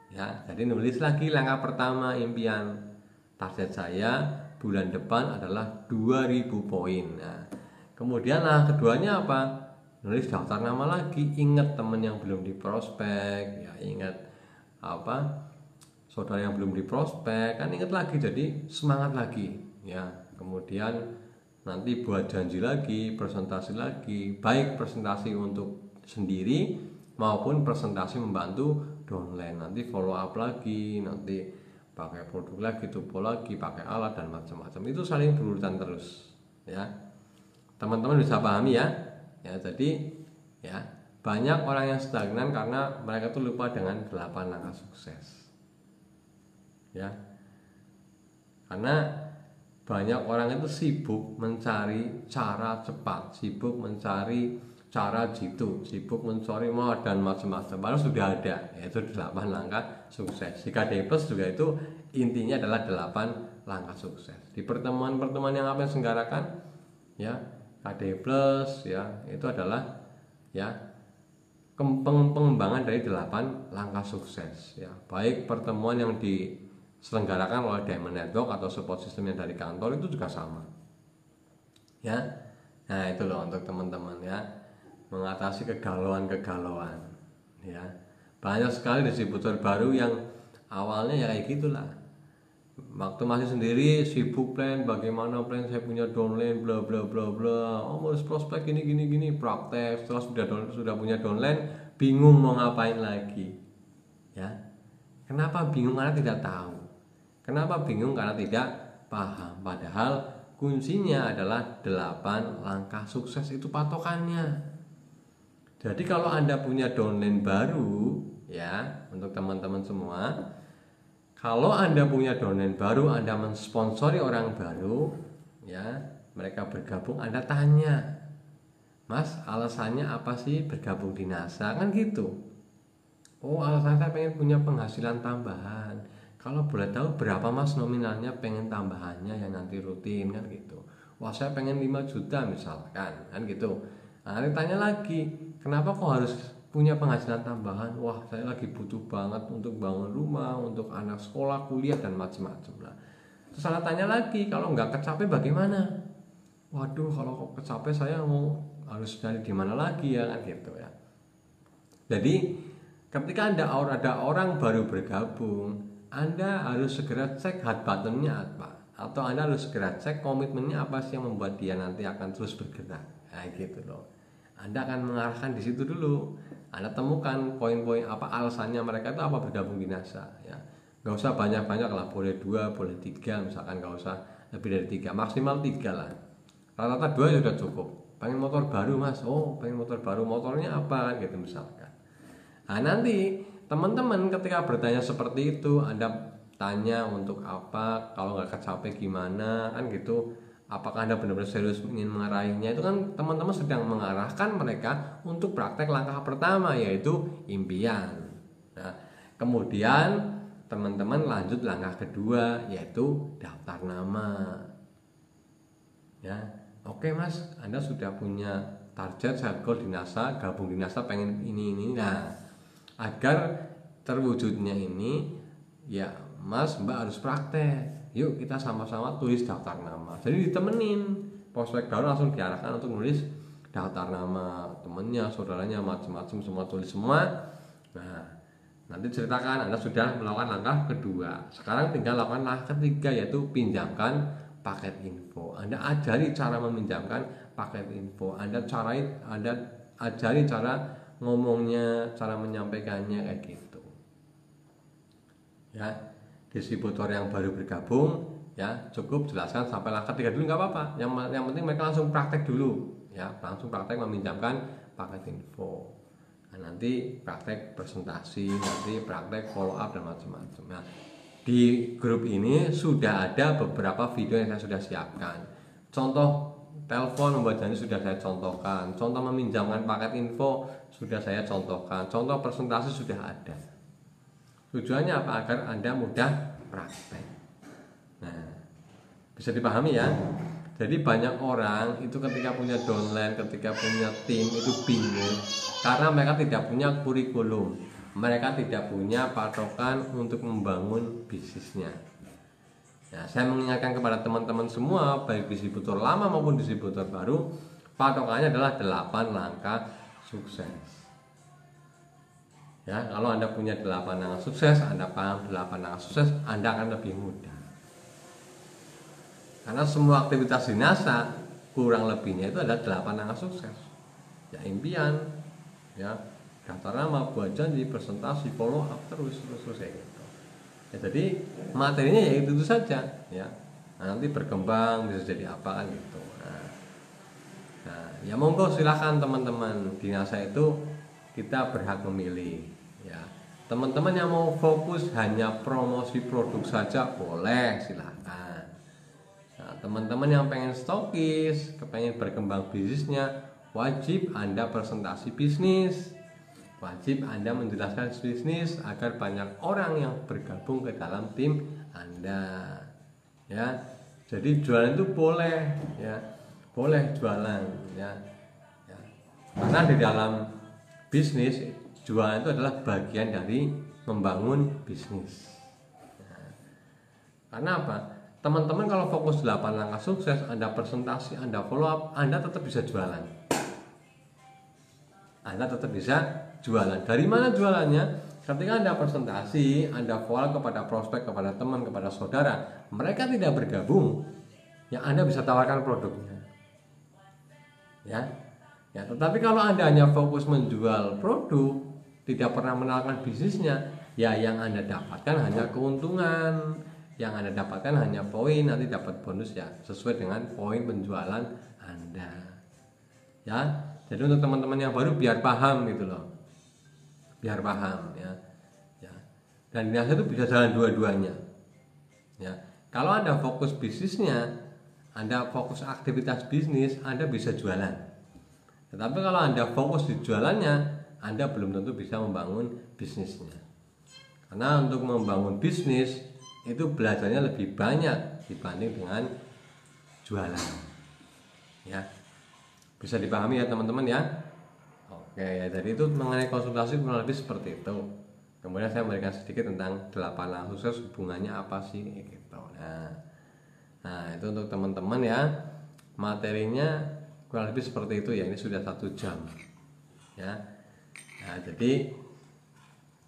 Ya, jadi nulis lagi langkah pertama impian target saya bulan depan adalah 2000 poin. Nah, kemudian keduanya apa? Nulis daftar nama lagi, ingat teman yang belum di prospek, ya ingat apa? Saudara yang belum di prospek, kan ingat lagi, jadi semangat lagi, ya. Kemudian nanti buat janji lagi, presentasi lagi, baik presentasi untuk sendiri maupun presentasi membantu downline. Nanti follow up lagi, nanti pakai produk lagi, tupo lagi, pakai alat dan macam-macam. Itu saling berurutan terus, ya. Teman-teman bisa pahami ya. Ya, jadi ya, banyak orang yang stagnan karena mereka tuh lupa dengan 8 langkah sukses. Ya. Karena banyak orang itu sibuk mencari cara cepat, sibuk mencari cara jitu, sibuk mencari mod dan macam-macam. Baru sudah ada, yaitu 8 langkah sukses. Di KDI Plus juga itu intinya adalah 8 langkah sukses. Di pertemuan-pertemuan yang apa yang selenggarakan, ya KDI Plus, ya itu adalah ya pengembangan dari 8 langkah sukses. Ya, baik pertemuan yang diselenggarakan oleh Diamond Network atau support system yang dari kantor itu juga sama. Ya, nah itu loh untuk teman-teman ya, mengatasi kegalauan-kegalauan. Ya, banyak sekali distributor baru yang awalnya ya kayak gitulah. Waktu masih sendiri sibuk plan, bagaimana plan saya punya downline, bla bla bla bla. Oh, harus prospek gini praktek. Setelah sudah punya downline, bingung mau ngapain lagi. Ya, kenapa bingung? Karena tidak tahu. Kenapa bingung? Karena tidak paham. Padahal kuncinya adalah 8 langkah sukses, itu patokannya. Jadi kalau Anda punya downline baru, ya untuk teman-teman semua, kalau Anda punya downline baru, Anda mensponsori orang baru, ya mereka bergabung, Anda tanya, Mas, alasannya apa sih bergabung di NASA? Kan gitu. Oh, alasan saya pengen punya penghasilan tambahan. Kalau boleh tahu berapa Mas nominalnya, pengen tambahannya yang nanti rutin, kan gitu. Wah, saya pengen 5 juta misalkan, kan gitu. Nah, tanya lagi, kenapa kok harus punya penghasilan tambahan? Wah, saya lagi butuh banget untuk bangun rumah, untuk anak sekolah, kuliah dan macam-macam lah. Terus saya tanya lagi, kalau nggak kecapai bagaimana? Waduh, kalau kecapai saya harus cari di mana lagi ya, kan gitu ya. Jadi ketika ada orang baru bergabung, Anda harus segera cek hot buttonnya apa, atau Anda harus segera cek komitmennya apa sih yang membuat dia nanti akan terus bergerak. Nah gitu loh. Anda akan mengarahkan di situ dulu. Anda temukan poin-poin apa alasannya mereka itu apa bergabung di NASA. Ya, nggak usah banyak-banyak lah, boleh 2, boleh 3, misalkan nggak usah lebih dari 3, maksimal 3 lah. Rata-rata 2 sudah cukup. Pengen motor baru Mas, oh pengen motor baru, motornya apa gitu misalkan. Nah nanti teman-teman ketika bertanya seperti itu, Anda tanya untuk apa, kalau nggak kecapai gimana, kan gitu. Apakah Anda benar-benar serius ingin mengarahinya? Itu kan teman-teman sedang mengarahkan mereka untuk praktek langkah pertama, yaitu impian. Nah, kemudian teman-teman lanjut langkah kedua, yaitu daftar nama. Ya, oke Mas, Anda sudah punya target set goal di NASA, gabung di NASA, pengen ini. Nah, agar terwujudnya ini, ya Mas Mbak harus praktek. Yuk kita sama-sama tulis daftar nama. Jadi ditemenin, prospek baru langsung diarahkan untuk nulis daftar nama temennya, saudaranya, macam-macam, semua tulis semua. Nah, nanti ceritakan Anda sudah melakukan langkah kedua. Sekarang tinggal lakukan langkah ketiga, yaitu pinjamkan paket info. Anda ajari cara meminjamkan paket info. Anda ajari cara ngomongnya, cara menyampaikannya kayak gitu. Ya, distributor yang baru bergabung, ya cukup jelaskan sampai langkah 3 dulu, nggak apa-apa. Yang penting mereka langsung praktek dulu, ya langsung praktek meminjamkan paket info. Nah, nanti praktek presentasi, nanti praktek follow up dan macam-macam. Nah, di grup ini sudah ada beberapa video yang saya sudah siapkan. Contoh telepon membuat janji sudah saya contohkan, contoh meminjamkan paket info sudah saya contohkan, contoh presentasi sudah ada. Tujuannya apa? Agar Anda mudah praktek. Nah, bisa dipahami ya. Jadi banyak orang itu ketika punya downline, ketika punya tim itu bingung karena mereka tidak punya kurikulum, mereka tidak punya patokan untuk membangun bisnisnya. Ya, saya mengingatkan kepada teman-teman semua, baik distributor lama maupun distributor baru, patokannya adalah 8 langkah sukses. Ya, kalau Anda punya 8 langkah sukses, Anda paham 8 langkah sukses, Anda akan lebih mudah. Karena semua aktivitas di NASA kurang lebihnya itu ada 8 langkah sukses. Ya impian, ya daftar nama, buat janji, presentasi, follow up terus kayak gitu. Ya jadi materinya ya itu saja, ya. Nah, nanti berkembang bisa jadi apa kan gitu. Nah, ya monggo silakan teman-teman, di NASA itu kita berhak memilih. Ya teman-teman yang mau fokus hanya promosi produk saja boleh, silakan. Nah, teman-teman yang pengen stokis, kepengen berkembang bisnisnya, wajib Anda presentasi bisnis, wajib Anda menjelaskan bisnis agar banyak orang yang bergabung ke dalam tim Anda. Ya, jadi jualan itu boleh, ya, boleh jualan, ya. Karena di dalam bisnis jualan itu adalah bagian dari membangun bisnis. Nah, karena apa? Teman-teman kalau fokus 8 langkah sukses, Anda presentasi, Anda follow up, Anda tetap bisa jualan. Anda tetap bisa jualan. Dari mana jualannya? Ketika Anda presentasi, Anda follow kepada prospek, kepada teman, kepada saudara, mereka tidak bergabung, ya Anda bisa tawarkan produknya. Ya. Ya, tetapi kalau Anda hanya fokus menjual produk, tidak pernah menawarkan bisnisnya, ya yang Anda dapatkan hanya keuntungan. Yang Anda dapatkan hanya poin, nanti dapat bonus ya sesuai dengan poin penjualan Anda. Ya, jadi untuk teman-teman yang baru biar paham gitu loh, biar paham ya. Dan NASA itu bisa jalan dua-duanya. Ya, kalau Anda fokus bisnisnya, Anda fokus aktivitas bisnis, Anda bisa jualan. Tetapi kalau Anda fokus di jualannya, Anda belum tentu bisa membangun bisnisnya. Karena untuk membangun bisnis itu belajarnya lebih banyak dibanding dengan jualan. Ya, bisa dipahami ya teman-teman ya. Oke ya, jadi itu mengenai konsultasi kurang lebih seperti itu. Kemudian saya memberikan sedikit tentang 8 langkah sukses, hubungannya apa sih gitu. Nah itu untuk teman-teman ya. Materinya kurang lebih seperti itu ya. Ini sudah 1 jam. Ya. Nah jadi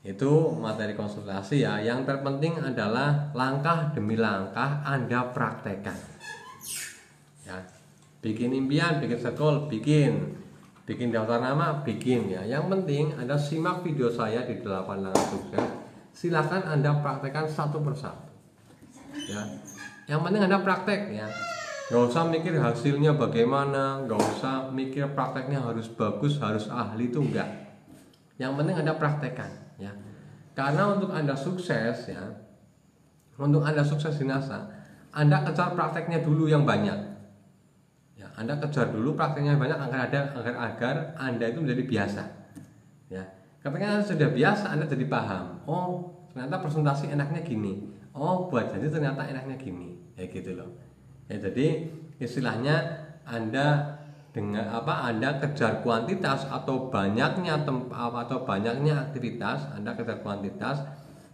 itu materi konsultasi ya. Yang terpenting adalah langkah demi langkah Anda praktekkan. Ya. Bikin impian, bikin goal, bikin daftar nama, bikin ya. Yang penting Anda simak video saya di 8 langkah sukses. Silakan Anda praktekkan satu persatu. Ya. Yang penting Anda praktek ya. Gak usah mikir hasilnya bagaimana, gak usah mikir prakteknya harus bagus, harus ahli, itu enggak. Yang penting Anda praktekkan ya. Karena untuk Anda sukses ya, untuk Anda sukses di NASA, Anda kejar prakteknya dulu yang banyak. Ya, Anda kejar dulu prakteknya yang banyak agar Anda itu menjadi biasa. Ya. Ketika Anda sudah biasa, Anda jadi paham. Oh, ternyata presentasi enaknya gini. Oh, buat janji ternyata enaknya gini. Ya gitu loh. Ya, jadi istilahnya Anda dengan Anda kejar kuantitas atau banyaknya aktivitas, Anda kejar kuantitas,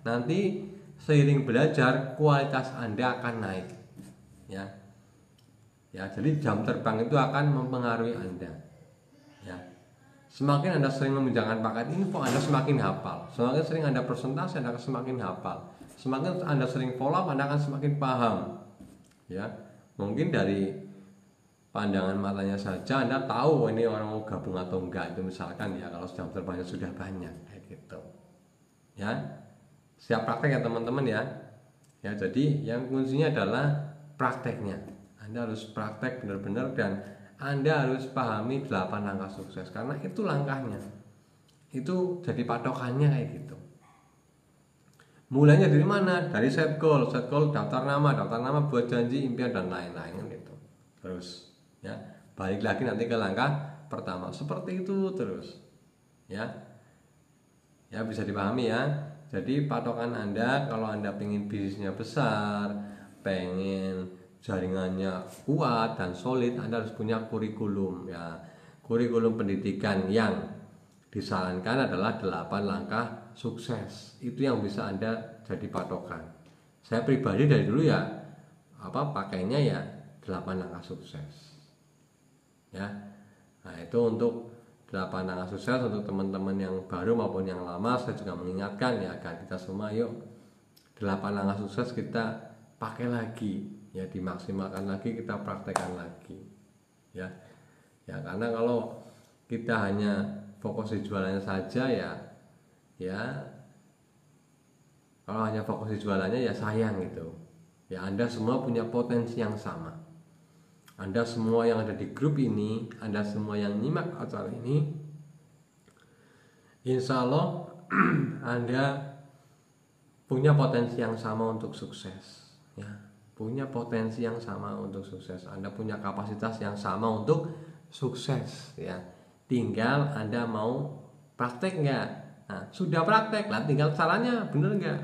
nanti seiring belajar kualitas Anda akan naik. Ya. Ya, jadi jam terbang itu akan mempengaruhi Anda. Ya. Semakin Anda sering meminjamkan paket info, Anda semakin hafal. Semakin sering Anda presentasi, Anda akan semakin hafal. Semakin Anda sering follow up, Anda akan semakin paham. Ya. Mungkin dari pandangan matanya saja Anda tahu ini orang mau gabung atau enggak, itu misalkan ya kalau jam terbangnya sudah banyak kayak gitu. Ya. Siap praktek ya teman-teman ya. Ya, jadi yang kuncinya adalah prakteknya. Anda harus praktek benar-benar dan Anda harus pahami 8 langkah sukses karena itu langkahnya. Itu jadi patokannya kayak gitu. Mulainya dari mana? Dari set goal, daftar nama buat janji, impian dan lain-lain gitu. Terus ya, balik lagi nanti ke langkah pertama. Seperti itu terus. Ya. Ya, bisa dipahami ya. Jadi patokan Anda kalau Anda pengen bisnisnya besar, pengen jaringannya kuat dan solid, Anda harus punya kurikulum ya. Kurikulum pendidikan yang disarankan adalah 8 langkah sukses. Itu yang bisa Anda jadi patokan. Saya pribadi dari dulu ya pakainya ya 8 langkah sukses. Ya. Nah, itu untuk 8 langkah sukses untuk teman-teman yang baru maupun yang lama. Saya juga mengingatkan ya agar kita semua yuk 8 langkah sukses kita pakai lagi ya, dimaksimalkan lagi, kita praktekkan lagi ya. Ya karena kalau kita hanya fokus di jualannya saja ya kalau hanya fokus di jualannya ya sayang gitu ya. Anda semua punya potensi yang sama. Anda semua yang ada di grup ini, Anda semua yang nyimak acara ini, insya Allah Anda punya potensi yang sama untuk sukses ya. Punya potensi yang sama untuk sukses. Anda punya kapasitas yang sama untuk sukses ya. Tinggal Anda mau praktek nggak? Nah, sudah praktek lah, tinggal caranya bener nggak?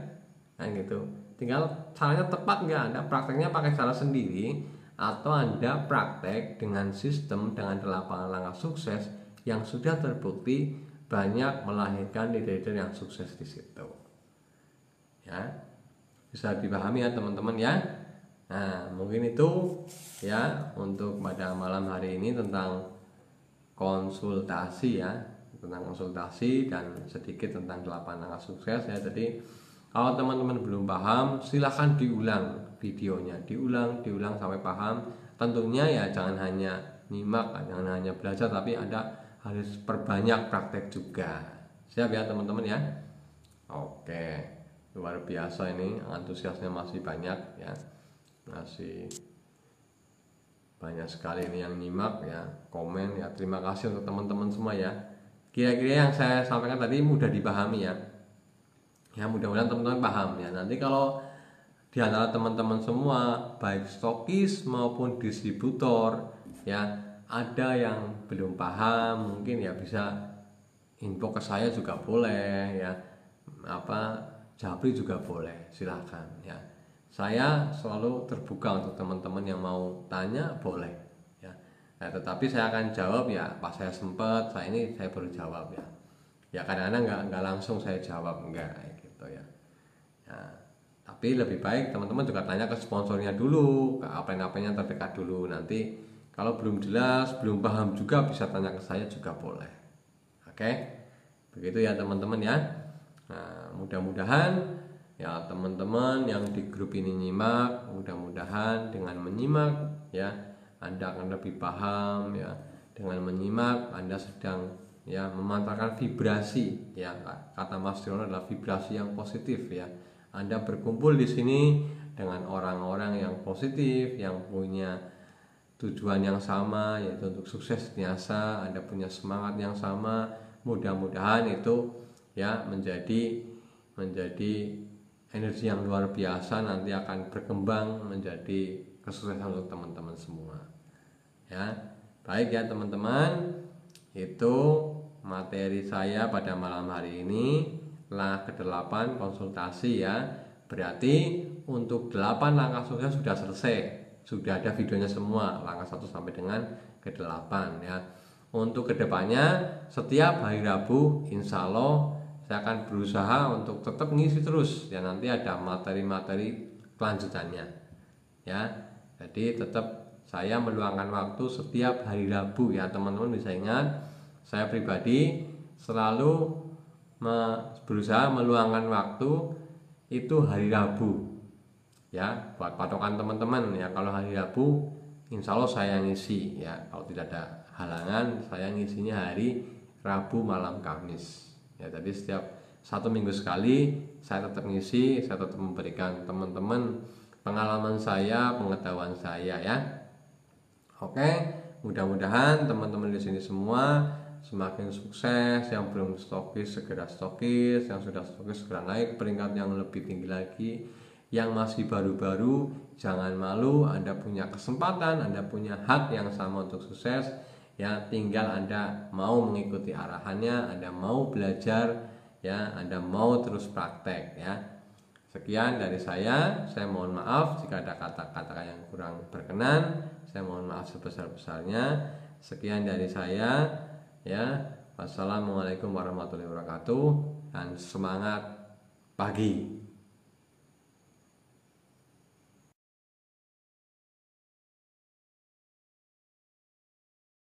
Nah gitu. Tinggal caranya tepat nggak? Anda prakteknya pakai cara sendiri atau Anda praktek dengan sistem, dengan 8 langkah sukses yang sudah terbukti banyak melahirkan leader yang sukses di situ. Ya, bisa dipahami ya teman-teman ya. Nah, mungkin itu ya untuk pada malam hari ini tentang konsultasi ya, tentang konsultasi dan sedikit tentang 8 langkah sukses ya. Jadi kalau teman-teman belum paham silahkan diulang videonya, diulang sampai paham. Tentunya ya jangan hanya nyimak, jangan hanya belajar, tapi Anda harus perbanyak praktek juga. Siap ya teman-teman ya. Oke, luar biasa ini, antusiasnya masih banyak ya, masih banyak sekali ini yang nyimak ya, komen ya. Terima kasih untuk teman-teman semua ya. Kira-kira yang saya sampaikan tadi mudah dipahami ya. Ya mudah-mudahan teman-teman paham ya. Nanti kalau di antara teman-teman semua baik stokis maupun distributor ya ada yang belum paham, mungkin ya bisa info ke saya juga boleh ya. Japri juga boleh, silahkan ya. Saya selalu terbuka untuk teman-teman yang mau tanya, boleh ya. Nah, tetapi saya akan jawab ya pas saya sempat, saya baru jawab ya. Ya kadang-kadang nggak langsung saya jawab, enggak gitu ya. Ya, tapi lebih baik teman-teman juga tanya ke sponsornya dulu, ke apa-apanya terdekat dulu. Nanti kalau belum jelas, belum paham juga bisa tanya ke saya juga boleh. Oke, begitu ya teman-teman ya. Nah, mudah-mudahan ya teman-teman yang di grup ini nyimak, mudah-mudahan dengan menyimak ya Anda akan lebih paham ya. Dengan menyimak Anda sedang ya memancarkan vibrasi ya. Kata Mas Tiono adalah vibrasi yang positif ya. Anda berkumpul di sini dengan orang-orang yang positif, yang punya tujuan yang sama yaitu untuk sukses nyasa. Anda punya semangat yang sama. Mudah-mudahan itu ya menjadi energi yang luar biasa, nanti akan berkembang menjadi kesuksesan untuk teman-teman semua ya. Baik ya teman-teman, itu materi saya pada malam hari ini langkah ke-8 konsultasi ya. Berarti untuk 8 langkah sukses sudah selesai, sudah ada videonya semua langkah 1 sampai dengan ke-8 ya. Untuk kedepannya setiap hari Rabu insya Allah saya akan berusaha untuk tetap ngisi terus ya. Nanti ada materi-materi kelanjutannya ya. Jadi tetap saya meluangkan waktu setiap hari Rabu ya teman-teman. Bisa ingat, saya pribadi selalu berusaha meluangkan waktu itu hari Rabu ya, buat patokan teman-teman ya. Kalau hari Rabu insya Allah saya ngisi ya, kalau tidak ada halangan saya ngisinya hari Rabu malam Kamis ya. Jadi setiap 1 minggu sekali saya tetap ngisi, saya tetap memberikan teman-teman pengalaman saya, pengetahuan saya ya. Oke, mudah-mudahan teman-teman di sini semua semakin sukses. Yang belum stokis segera stokis, yang sudah stokis segera naik peringkat yang lebih tinggi lagi. Yang masih baru-baru jangan malu, Anda punya kesempatan, Anda punya hak yang sama untuk sukses ya. Tinggal Anda mau mengikuti arahannya, Anda mau belajar ya, Anda mau terus praktek ya. Sekian dari saya mohon maaf jika ada kata-kata yang kurang berkenan, saya mohon maaf sebesar-besarnya. Sekian dari saya ya. Wassalamualaikum warahmatullahi wabarakatuh dan semangat pagi.